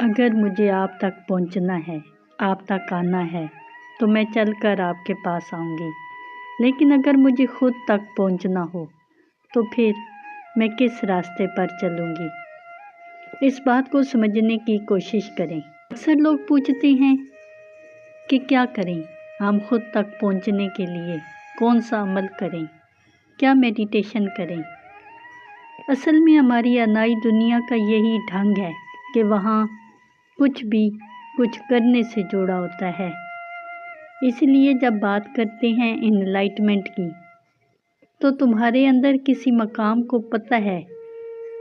اگر مجھے آپ تک پہنچنا ہے، آپ تک آنا ہے تو میں چل کر آپ کے پاس آؤں گی، لیکن اگر مجھے خود تک پہنچنا ہو تو پھر میں کس راستے پر چلوں گی؟ اس بات کو سمجھنے کی کوشش کریں۔ اکثر لوگ پوچھتے ہیں کہ کیا کریں؟ ہم خود تک پہنچنے کے لیے کون سا عمل کریں؟ کیا میڈیٹیشن کریں؟ اصل میں ہماری عنائی دنیا کا یہی ڈھنگ ہے کہ وہاں کچھ کرنے سے جوڑا ہوتا ہے۔ اس لیے جب بات کرتے ہیں انلائٹمنٹ کی تو تمہارے اندر کسی مقام کو پتہ ہے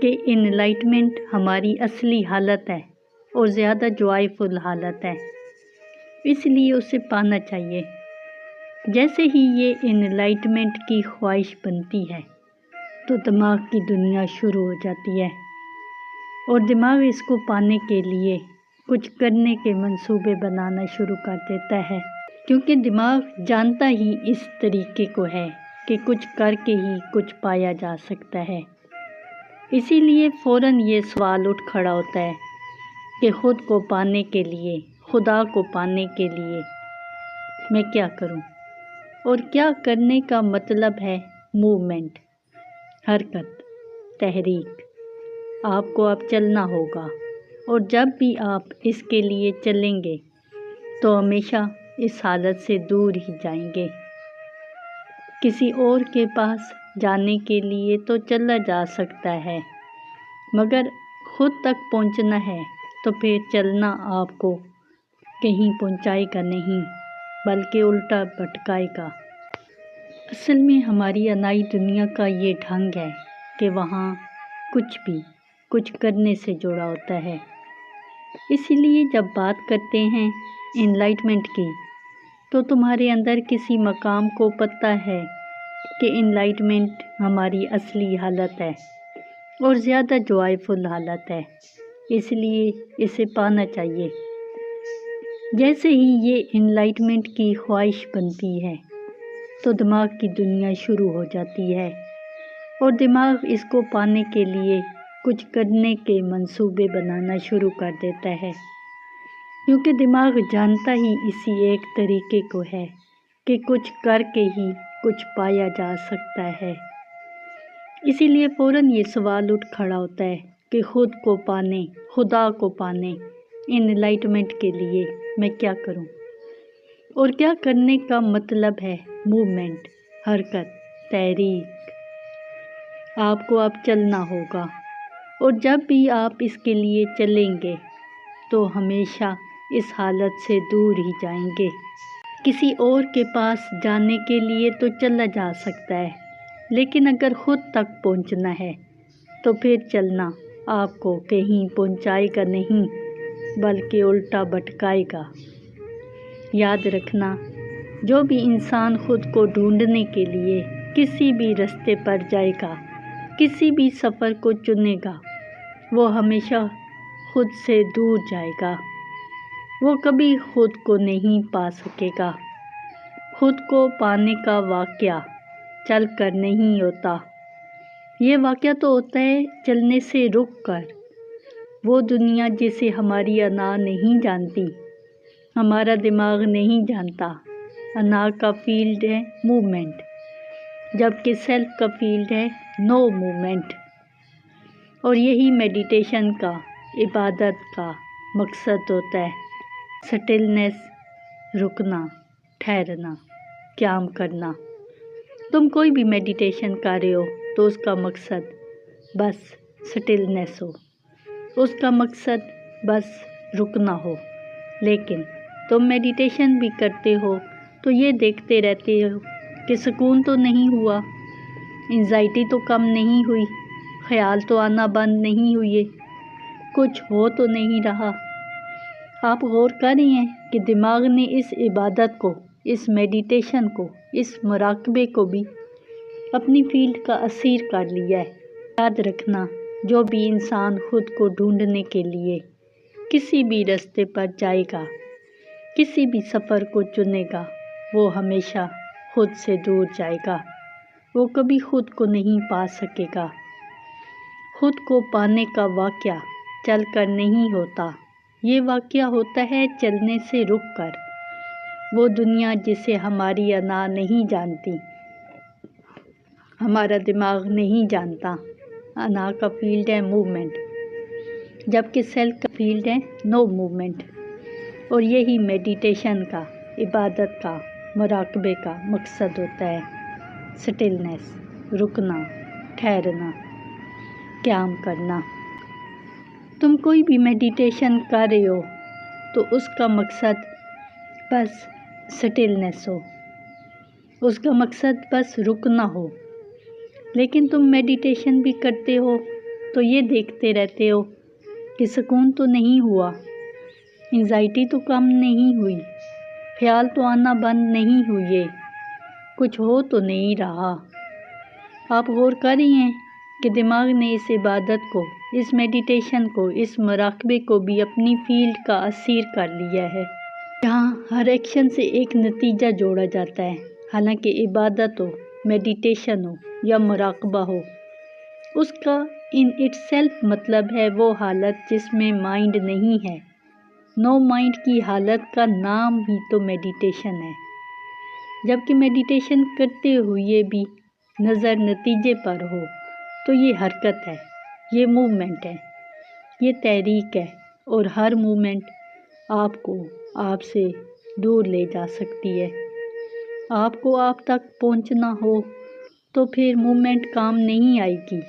کہ انلائٹمنٹ ہماری اصلی حالت ہے اور زیادہ جوائے فل حالت ہے، اس لیے اسے پانا چاہیے۔ جیسے ہی یہ انلائٹمنٹ کی خواہش بنتی ہے تو دماغ کی دنیا شروع ہو جاتی ہے اور دماغ اس کو پانے کے لیے کچھ کرنے کے منصوبے بنانا شروع کر دیتا ہے، کیونکہ دماغ جانتا ہی اس طریقے کو ہے کہ کچھ کر کے ہی کچھ پایا جا سکتا ہے۔ اسی لیے فوراً یہ سوال اٹھ کھڑا ہوتا ہے کہ خود کو پانے کے لیے، خدا کو پانے کے لیے میں کیا کروں؟ اور کیا کرنے کا مطلب ہے موومنٹ، حرکت، تحریک۔ آپ کو اب چلنا ہوگا، اور جب بھی آپ اس کے لیے چلیں گے تو ہمیشہ اس حالت سے دور ہی جائیں گے۔ کسی اور کے پاس جانے کے لیے تو چلا جا سکتا ہے، مگر خود تک پہنچنا ہے تو پھر چلنا آپ کو کہیں پہنچائے گا نہیں، بلکہ الٹا بھٹکائے گا۔ اصل میں ہماری عنائی دنیا کا یہ ڈھنگ ہے کہ وہاں کچھ کرنے سے جوڑا ہوتا ہے۔ اسی لیے جب بات کرتے ہیں انلائٹمنٹ کی تو تمہارے اندر کسی مقام کو پتہ ہے کہ انلائٹمنٹ ہماری اصلی حالت ہے اور زیادہ جوائے فل حالت ہے، اس لیے اسے پانا چاہیے۔ جیسے ہی یہ انلائٹمنٹ کی خواہش بنتی ہے تو دماغ کی دنیا شروع ہو جاتی ہے اور دماغ اس کو پانے کے لیے کچھ کرنے کے منصوبے بنانا شروع کر دیتا ہے، کیونکہ دماغ جانتا ہی اسی ایک طریقے کو ہے کہ کچھ کر کے ہی کچھ پایا جا سکتا ہے۔ اسی لیے فوراً یہ سوال اٹھ کھڑا ہوتا ہے کہ خود کو پانے، خدا کو پانے، انلائٹمنٹ کے لیے میں کیا کروں؟ اور کیا کرنے کا مطلب ہے موومنٹ، حرکت، تحریک۔ آپ کو اب چلنا ہوگا، اور جب بھی آپ اس کے لیے چلیں گے تو ہمیشہ اس حالت سے دور ہی جائیں گے۔ کسی اور کے پاس جانے کے لیے تو چلا جا سکتا ہے، لیکن اگر خود تک پہنچنا ہے تو پھر چلنا آپ کو کہیں پہنچائے گا نہیں، بلکہ الٹا بھٹکائے گا۔ یاد رکھنا، جو بھی انسان خود کو ڈھونڈنے کے لیے کسی بھی راستے پر جائے گا، کسی بھی سفر کو چنے گا، وہ ہمیشہ خود سے دور جائے گا۔ وہ کبھی خود کو نہیں پا سکے گا۔ خود کو پانے کا واقعہ چل کر نہیں ہوتا، یہ واقعہ تو ہوتا ہے چلنے سے رک کر۔ وہ دنیا جسے ہماری انا نہیں جانتی، ہمارا دماغ نہیں جانتا۔ انا کا فیلڈ ہے موومنٹ، جبکہ سیلف کا فیلڈ ہے نو موومنٹ۔ اور یہی میڈیٹیشن کا، عبادت کا مقصد ہوتا ہے، سٹلنس، رکنا، ٹھہرنا، قیام کرنا۔ تم کوئی بھی میڈیٹیشن کر رہے ہو تو اس کا مقصد بس سٹلنس ہو، اس کا مقصد بس رکنا ہو۔ لیکن تم میڈیٹیشن بھی کرتے ہو تو یہ دیکھتے رہتے ہو کہ سکون تو نہیں ہوا، انزائٹی تو کم نہیں ہوئی، خیال تو آنا بند نہیں ہوئے، کچھ ہو تو نہیں رہا۔ آپ غور کر رہے ہیں کہ دماغ نے اس عبادت کو، اس میڈیٹیشن کو، اس مراقبے کو بھی اپنی فیلڈ کا اسیر کر لیا ہے۔ یاد رکھنا، جو بھی انسان خود کو ڈھونڈنے کے لیے کسی بھی راستے پر جائے گا، کسی بھی سفر کو چنے گا، وہ ہمیشہ خود سے دور جائے گا۔ وہ کبھی خود کو نہیں پا سکے گا۔ خود کو پانے کا واقعہ چل کر نہیں ہوتا، یہ واقعہ ہوتا ہے چلنے سے رک کر، وہ دنیا جسے ہماری انا نہیں جانتی، ہمارا دماغ نہیں جانتا۔ انا کا فیلڈ ہے موومنٹ، جبکہ سیلف کا فیلڈ ہے نو موومنٹ۔ اور یہی میڈیٹیشن کا، عبادت کا، مراقبے کا مقصد ہوتا ہے، سٹلنس، رکنا، ٹھہرنا، قیام کرنا۔ تم کوئی بھی میڈیٹیشن کر رہے ہو تو اس کا مقصد بس سٹلنس ہو، اس کا مقصد بس رکنا ہو۔ لیکن تم میڈیٹیشن بھی کرتے ہو تو یہ دیکھتے رہتے ہو کہ سکون تو نہیں ہوا، انزائٹی تو کم نہیں ہوئی، خیال تو آنا بند نہیں ہوئے، کچھ ہو تو نہیں رہا۔ آپ غور کر رہی ہیں کہ دماغ نے اس عبادت کو، اس میڈیٹیشن کو، اس مراقبے کو بھی اپنی فیلڈ کا اسیر کر لیا ہے، جہاں ہر ایکشن سے ایک نتیجہ جوڑا جاتا ہے۔ حالانکہ عبادت ہو، میڈیٹیشن ہو یا مراقبہ ہو، اس کا ان اٹ سیلف مطلب ہے وہ حالت جس میں مائنڈ نہیں ہے۔ نو مائنڈ کی حالت کا نام ہی تو میڈیٹیشن ہے۔ جبکہ میڈیٹیشن کرتے ہوئے بھی نظر نتیجے پر ہو تو یہ حرکت ہے، یہ موومنٹ ہے، یہ تحریک ہے، اور ہر موومنٹ آپ کو آپ سے دور لے جا سکتی ہے۔ آپ کو آپ تک پہنچنا ہو تو پھر موومنٹ کام نہیں آئے گی،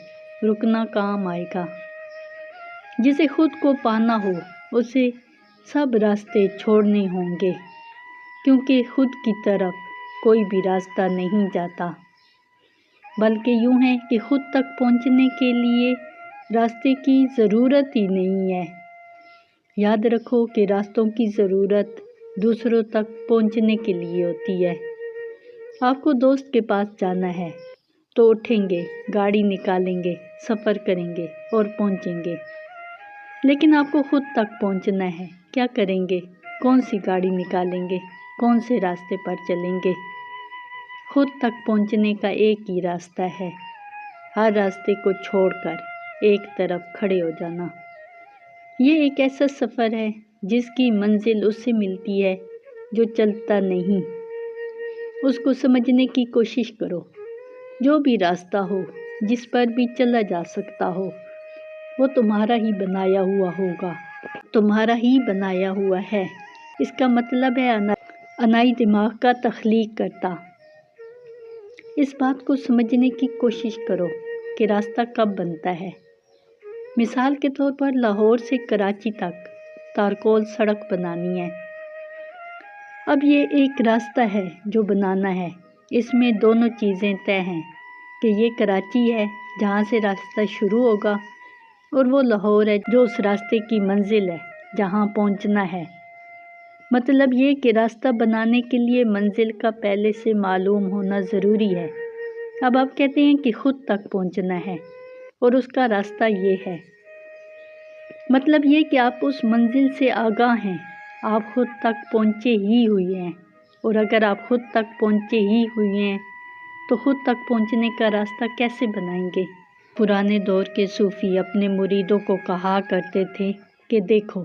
رکنا کام آئے گا۔ جسے خود کو پانا ہو اسے سب راستے چھوڑنے ہوں گے، کیونکہ خود کی طرف کوئی بھی راستہ نہیں جاتا، بلکہ یوں ہے کہ خود تک پہنچنے کے لیے راستے کی ضرورت ہی نہیں ہے۔ یاد رکھو کہ راستوں کی ضرورت دوسروں تک پہنچنے کے لیے ہوتی ہے۔ آپ کو دوست کے پاس جانا ہے تو اٹھیں گے، گاڑی نکالیں گے، سفر کریں گے اور پہنچیں گے۔ لیکن آپ کو خود تک پہنچنا ہے، کیا کریں گے؟ کون سی گاڑی نکالیں گے؟ کون سے راستے پر چلیں گے؟ خود تک پہنچنے کا ایک ہی راستہ ہے، ہر راستے کو چھوڑ کر ایک طرف کھڑے ہو جانا۔ یہ ایک ایسا سفر ہے جس کی منزل اس سے ملتی ہے جو چلتا نہیں۔ اس کو سمجھنے کی کوشش کرو۔ جو بھی راستہ ہو، جس پر بھی چلا جا سکتا ہو، وہ تمہارا ہی بنایا ہوا ہوگا، تمہارا ہی بنایا ہوا ہے۔ اس کا مطلب ہے انائی دماغ کا تخلیق کرتا۔ اس بات کو سمجھنے کی کوشش کرو کہ راستہ کب بنتا ہے۔ مثال کے طور پر لاہور سے کراچی تک تارکول سڑک بنانی ہے۔ اب یہ ایک راستہ ہے جو بنانا ہے، اس میں دونوں چیزیں طے ہیں کہ یہ کراچی ہے جہاں سے راستہ شروع ہوگا، اور وہ لاہور ہے جو اس راستے کی منزل ہے جہاں پہنچنا ہے۔ مطلب یہ کہ راستہ بنانے کے لیے منزل کا پہلے سے معلوم ہونا ضروری ہے۔ اب آپ کہتے ہیں کہ خود تک پہنچنا ہے اور اس کا راستہ یہ ہے۔ مطلب یہ کہ آپ اس منزل سے آگاہ ہیں، آپ خود تک پہنچے ہی ہوئے ہیں، اور اگر آپ خود تک پہنچے ہی ہوئے ہیں تو خود تک پہنچنے کا راستہ کیسے بنائیں گے؟ پرانے دور کے صوفی اپنے مریدوں کو کہا کرتے تھے کہ دیکھو،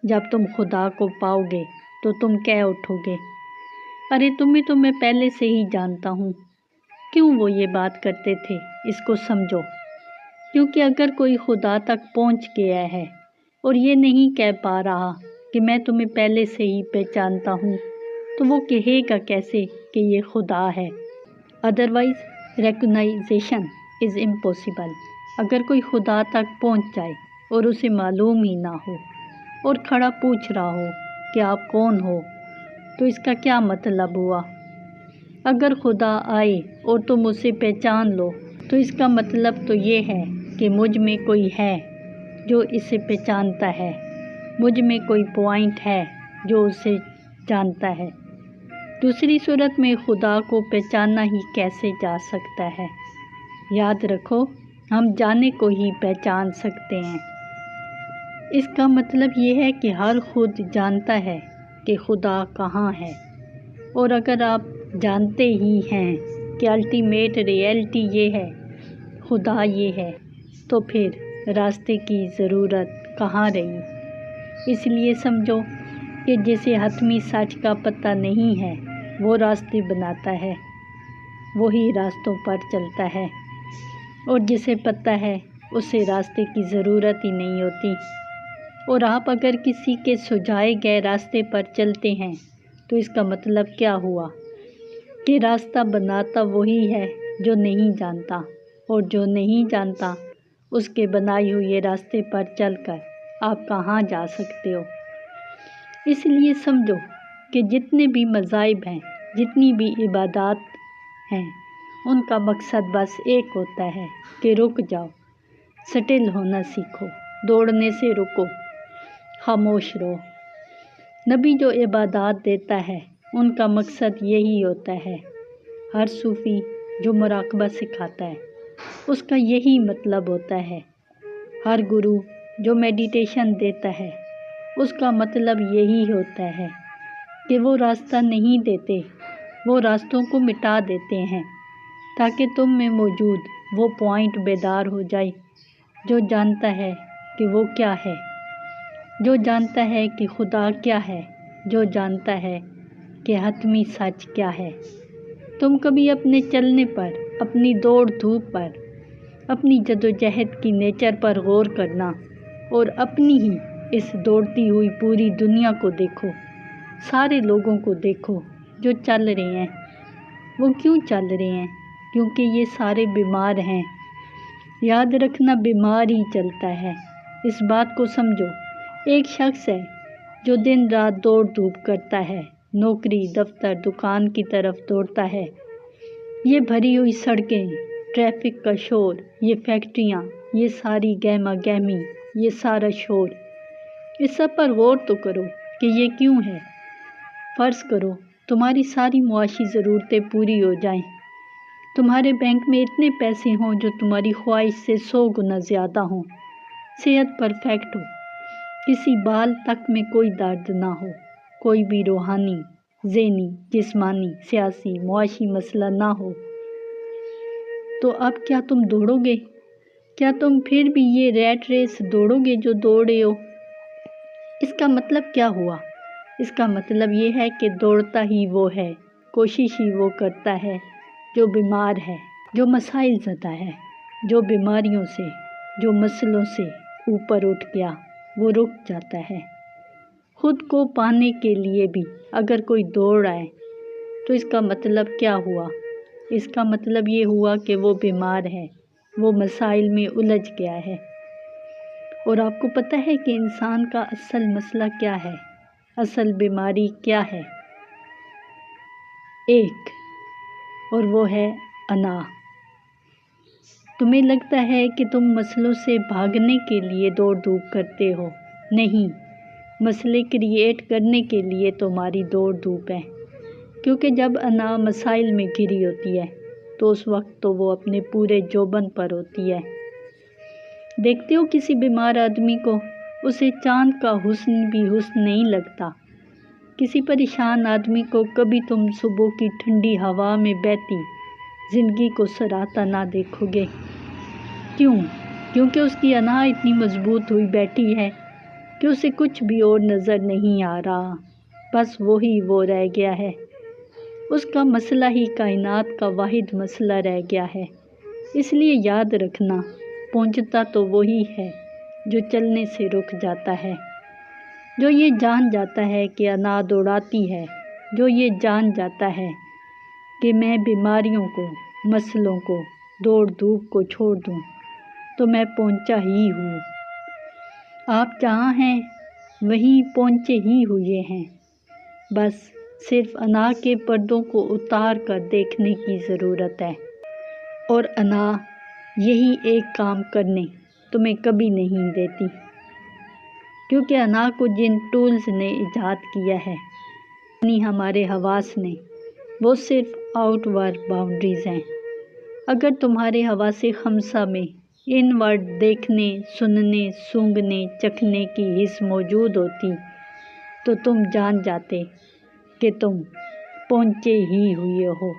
جب تم خدا کو پاؤ گے تو تم کہہ اٹھو گے، ارے تمہیں تو میں پہلے سے ہی جانتا ہوں۔ کیوں وہ یہ بات کرتے تھے؟ اس کو سمجھو۔ کیونکہ اگر کوئی خدا تک پہنچ گیا ہے اور یہ نہیں کہہ پا رہا کہ میں تمہیں پہلے سے ہی پہچانتا ہوں، تو وہ کہے گا کیسے کہ یہ خدا ہے؟ Otherwise recognisation is impossible. اگر کوئی خدا تک پہنچ جائے اور اسے معلوم ہی نہ ہو اور کھڑا پوچھ رہا ہو کہ آپ کون ہو، تو اس کا کیا مطلب ہوا؟ اگر خدا آئے اور تم اسے پہچان لو تو اس کا مطلب تو یہ ہے کہ مجھ میں کوئی ہے جو اسے پہچانتا ہے، مجھ میں کوئی پوائنٹ ہے جو اسے جانتا ہے۔ دوسری صورت میں خدا کو پہچانا ہی کیسے جا سکتا ہے؟ یاد رکھو، ہم جانے کو ہی پہچان سکتے ہیں۔ اس کا مطلب یہ ہے کہ ہر خود جانتا ہے کہ خدا کہاں ہے، اور اگر آپ جانتے ہی ہیں کہ الٹیمیٹ ریئلٹی یہ ہے، خدا یہ ہے، تو پھر راستے کی ضرورت کہاں رہی؟ اس لیے سمجھو کہ جسے حتمی سچ کا پتہ نہیں ہے وہ راستے بناتا ہے، وہی راستوں پر چلتا ہے، اور جسے پتہ ہے اسے راستے کی ضرورت ہی نہیں ہوتی۔ اور آپ اگر کسی کے سجھائے گئے راستے پر چلتے ہیں تو اس کا مطلب کیا ہوا کہ راستہ بناتا وہی ہے جو نہیں جانتا، اور جو نہیں جانتا اس کے بنائے ہوئے راستے پر چل کر آپ کہاں جا سکتے ہو۔ اس لیے سمجھو کہ جتنے بھی مذاہب ہیں، جتنی بھی عبادات ہیں، ان کا مقصد بس ایک ہوتا ہے کہ رک جاؤ، سٹل ہونا سیکھو، دوڑنے سے رکو، خاموش رہو۔ نبی جو عبادات دیتا ہے ان کا مقصد یہی ہوتا ہے۔ ہر صوفی جو مراقبہ سکھاتا ہے اس کا یہی مطلب ہوتا ہے۔ ہر گرو جو میڈیٹیشن دیتا ہے اس کا مطلب یہی ہوتا ہے کہ وہ راستہ نہیں دیتے، وہ راستوں کو مٹا دیتے ہیں تاکہ تم میں موجود وہ پوائنٹ بیدار ہو جائے جو جانتا ہے کہ وہ کیا ہے، جو جانتا ہے کہ خدا کیا ہے، جو جانتا ہے کہ حتمی سچ کیا ہے۔ تم کبھی اپنے چلنے پر، اپنی دوڑ دھوپ پر، اپنی جدوجہد کی نیچر پر غور کرنا اور اپنی ہی اس دوڑتی ہوئی پوری دنیا کو دیکھو، سارے لوگوں کو دیکھو جو چل رہے ہیں۔ وہ کیوں چل رہے ہیں؟ کیونکہ یہ سارے بیمار ہیں۔ یاد رکھنا، بیمار ہی چلتا ہے۔ اس بات کو سمجھو، ایک شخص ہے جو دن رات دوڑ دھوپ کرتا ہے، نوکری، دفتر، دکان کی طرف دوڑتا ہے۔ یہ بھری ہوئی سڑکیں، ٹریفک کا شور، یہ فیکٹریاں، یہ ساری گہما گہمی، یہ سارا شور، اس سب پر غور تو کرو کہ یہ کیوں ہے۔ فرض کرو تمہاری ساری معاشی ضرورتیں پوری ہو جائیں، تمہارے بینک میں اتنے پیسے ہوں جو تمہاری خواہش سے 100 گنا زیادہ ہوں، صحت پرفیکٹ ہو، کسی بال تک میں کوئی درد نہ ہو، کوئی بھی روحانی، ذہنی، جسمانی، سیاسی، معاشی مسئلہ نہ ہو، تو اب کیا تم دوڑو گے؟ کیا تم پھر بھی یہ ریٹ ریس دوڑو گے جو دوڑے ہو؟ اس کا مطلب کیا ہوا؟ اس کا مطلب یہ ہے کہ دوڑتا ہی وہ ہے، کوشش ہی وہ کرتا ہے جو بیمار ہے، جو مسائل زدہ ہے، جو بیماریوں سے، جو مسئلوں سے اوپر اٹھ گیا، وہ رک جاتا ہے۔ خود کو پانے کے لیے بھی اگر کوئی دوڑ رہا ہے تو اس کا مطلب کیا ہوا؟ اس کا مطلب یہ ہوا کہ وہ بیمار ہے، وہ مسائل میں الجھ گیا ہے۔ اور آپ کو پتہ ہے کہ انسان کا اصل مسئلہ کیا ہے؟ اصل بیماری کیا ہے؟ ایک، اور وہ ہے انا۔ تمہیں لگتا ہے کہ تم مسئلوں سے بھاگنے کے لیے دوڑ دھوپ کرتے ہو، نہیں، مسئلے کریٹ کرنے کے لیے تمہاری دوڑ دھوپ ہے، کیونکہ جب انا مسائل میں گھری ہوتی ہے تو اس وقت تو وہ اپنے پورے جوبن پر ہوتی ہے۔ دیکھتے ہو کسی بیمار آدمی کو، اسے چاند کا حسن بھی حسن نہیں لگتا۔ کسی پریشان آدمی کو کبھی تم صبح کی ٹھنڈی ہوا میں بہتی زندگی کو سراہتا نہ دیکھو گے۔ کیوں؟ کیونکہ اس کی انا اتنی مضبوط ہوئی بیٹھی ہے کہ اسے کچھ بھی اور نظر نہیں آ رہا، بس وہی وہ رہ گیا ہے۔ اس کا مسئلہ ہی کائنات کا واحد مسئلہ رہ گیا ہے۔ اس لیے یاد رکھنا، پہنچتا تو وہی ہے جو چلنے سے رک جاتا ہے، جو یہ جان جاتا ہے کہ انا دوڑاتی ہے، جو یہ جان جاتا ہے کہ میں بیماریوں کو، مسئلوں کو، دوڑ دھوپ کو چھوڑ دوں تو میں پہنچا ہی ہوں۔ آپ جہاں ہیں وہیں پہنچے ہی ہوئے ہیں، بس صرف انا کے پردوں کو اتار کر دیکھنے کی ضرورت ہے۔ اور انا یہی ایک کام کرنے تمہیں کبھی نہیں دیتی، کیونکہ انا کو جن ٹولز نے ایجاد کیا ہے، یعنی ہمارے حواس نے، وہ صرف آؤٹ ورڈ باؤنڈریز ہیں۔ اگر تمہارے حواس خمسہ میں ان ورڈ دیکھنے، سننے، سونگھنے، چکھنے کی حس موجود ہوتی تو تم جان جاتے کہ تم پہنچے ہی ہوئے ہو۔